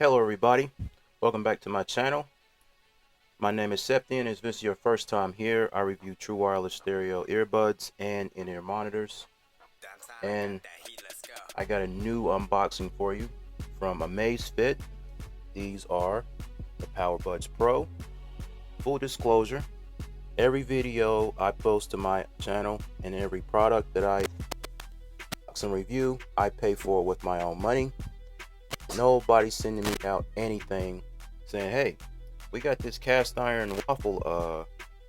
Hello everybody, welcome back to my channel. My name is Septian. If this is your first time here, I review true wireless stereo earbuds and in-ear monitors. And I got a new unboxing for you from Amazfit. These are the Powerbuds Pro. Full disclosure, every video I post to my channel and every product that I box and review, I pay for with my own money. Nobody's sending me out anything saying, hey, we got this cast iron waffle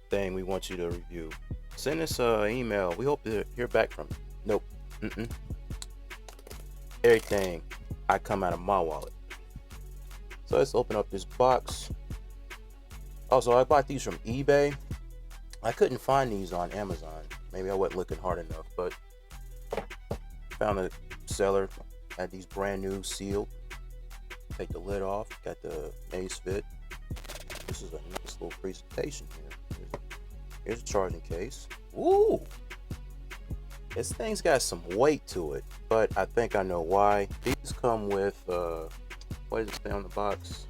thing we want you to review. Send us an email. We hope to hear back from you. Nope. Everything I come out of my wallet. So let's open up this box. Also, I bought these from eBay. I couldn't find these on Amazon. Maybe I wasn't looking hard enough, but found a seller had these brand new sealed. Take the lid off. Got the Amazfit. This is a nice little presentation here. Here's a charging case. Ooh! This thing's got some weight to it, but I think I know why. These come with, what does it say on the box?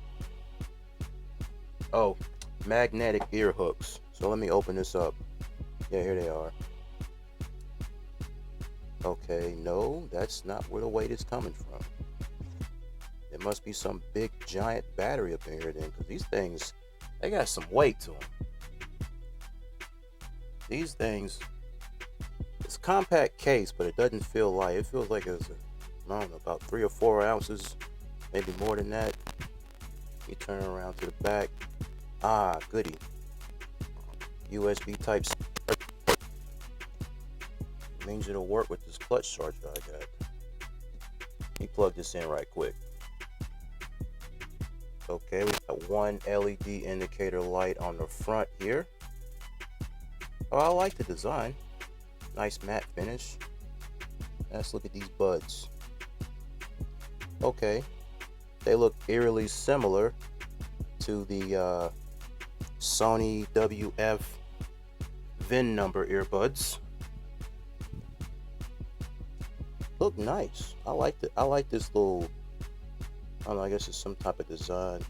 Oh, magnetic ear hooks. So let me open this up. Yeah, here they are. Okay, no, that's not where the weight is coming from. There must be some big giant battery up in here then, because these things, they got some weight to them. These things, it's a compact case, but it doesn't feel light. It feels like it's, I don't know, about 3 or 4 ounces, maybe more than that. You turn around to the back. Ah, goody. USB type C. Means it'll work with this clutch charger I got. Let me plug this in right quick. Okay, we got one LED indicator light on the front here. Oh, I like the design. Nice matte finish. Let's look at these buds. Okay, they look eerily similar to the Sony WF VIN number earbuds. Look nice. I like it. I like this little, I don't know, I guess it's some type of design.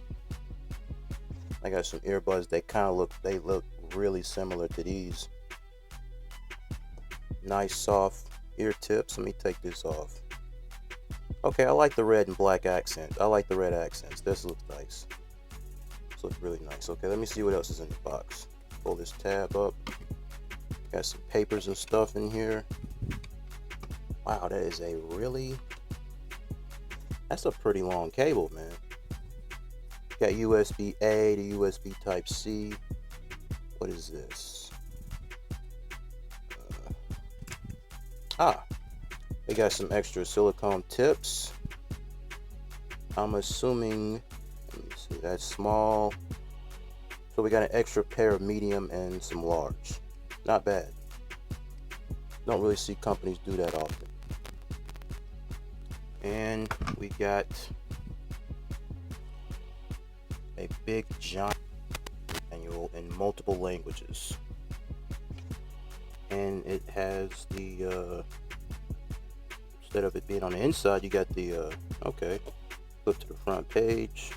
I got some earbuds. They look really similar to these. Nice soft ear tips. Let me take this off. Okay, I like the red and black accent. I like the red accents. This looks nice. This looks really nice. Okay, let me see what else is in the box. Pull this tab up. Got some papers and stuff in here. Wow, that is that's a pretty long cable, man. Got USB A to USB type C. What is this? They got some extra silicone tips. I'm assuming, let me see, that's small. So we got an extra pair of medium and some large. Not bad. Don't really see companies do that often. And we got a big giant manual in multiple languages. And it has the, instead of it being on the inside, you got the, okay, flip to the front page.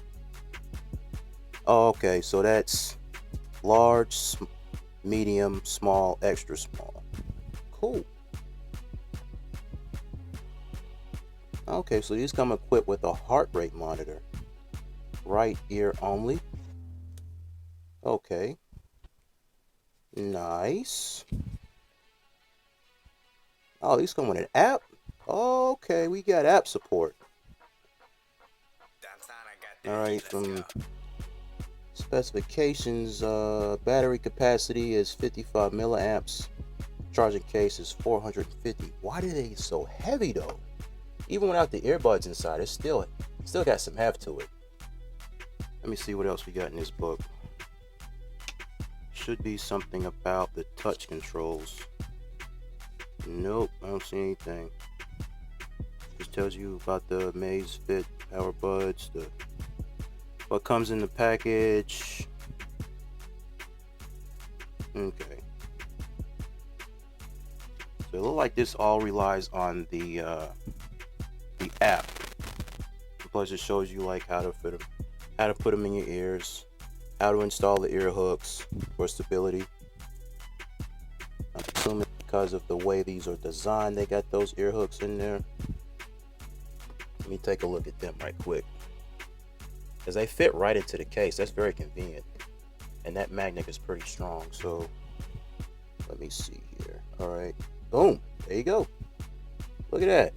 Oh, okay, so that's large, medium, small, extra small. Cool. Okay, so these come equipped with a heart rate monitor. Right ear only. Okay. Nice. Oh, these come with an app? Okay, we got app support. Alright, from specifications, battery capacity is 55 milliamps. Charging case is 450. Why are they so heavy though? Even without the earbuds inside, it's still got some heft to it. Let me see what else we got in this book. Should be something about the touch controls. Nope, I don't see anything. Just tells you about the Amazfit Powerbuds, what comes in the package. Okay. So it looks like this all relies on the app. Plus, it shows you like how to put them in your ears, how to install the ear hooks for stability. I'm assuming because of the way these are designed, they got those ear hooks in there. Let me take a look at them right quick, because they fit right into the case. That's very convenient, and that magnet is pretty strong. So let me see here. All right, boom, there you go. Look at that.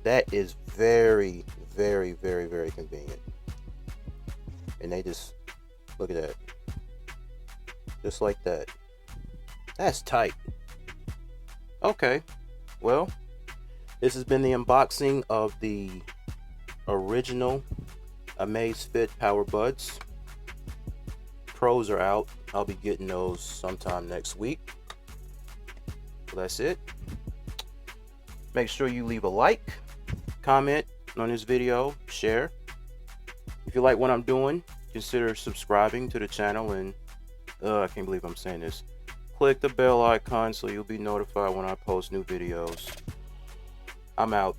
That is very, very, very, very convenient. And they just, look at that. Just like that. That's tight. Okay, well, this has been the unboxing of the original Amazfit Powerbuds. Pros are out. I'll be getting those sometime next week. So that's it. Make sure you leave a like, comment on this video, share. If you like what I'm doing, consider subscribing to the channel, and I can't believe I'm saying this. Click the bell icon so you'll be notified when I post new videos. I'm out.